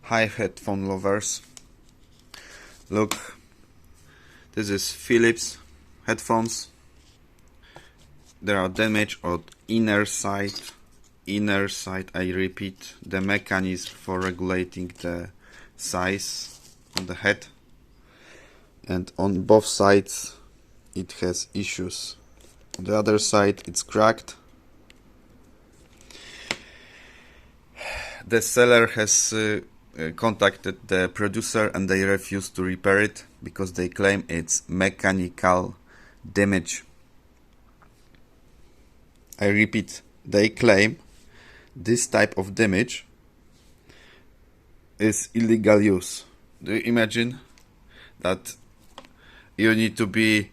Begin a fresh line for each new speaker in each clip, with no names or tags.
Hi headphone lovers, look, this is Philips headphones. There are damage on inner side, I repeat, the mechanism for regulating the size on the head, and on both sides it has issues. On the other side it's cracked. The seller has contacted the producer and they refuse to repair it because they claim it's mechanical damage. I repeat, they claim this type of damage is illegal use. Do you imagine that you need to be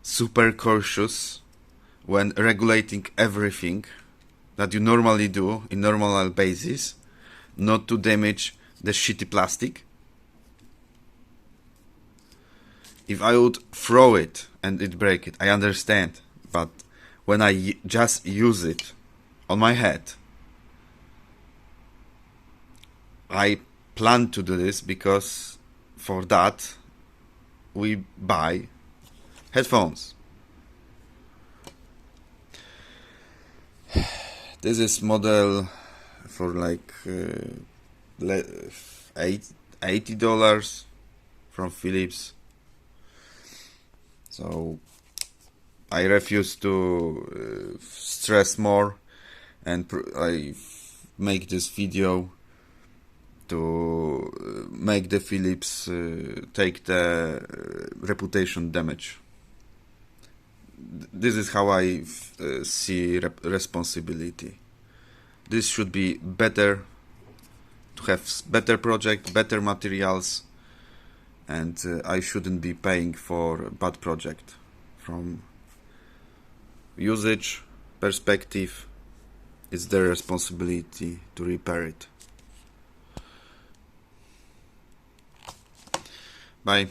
super cautious when regulating everything that you normally do in normal basis, not to damage the shitty plastic? If I would throw it and it break it, I understand, but when I just use it on my head, I plan to do this because for that we buy headphones. This is model for like $80 from Philips. So I refuse to stress more, and I make this video to make the Philips take the reputation damage. This is how I see responsibility. This should be better, to have better project, better materials, and I shouldn't be paying for bad project. From usage perspective, it's their responsibility to repair it. Bye.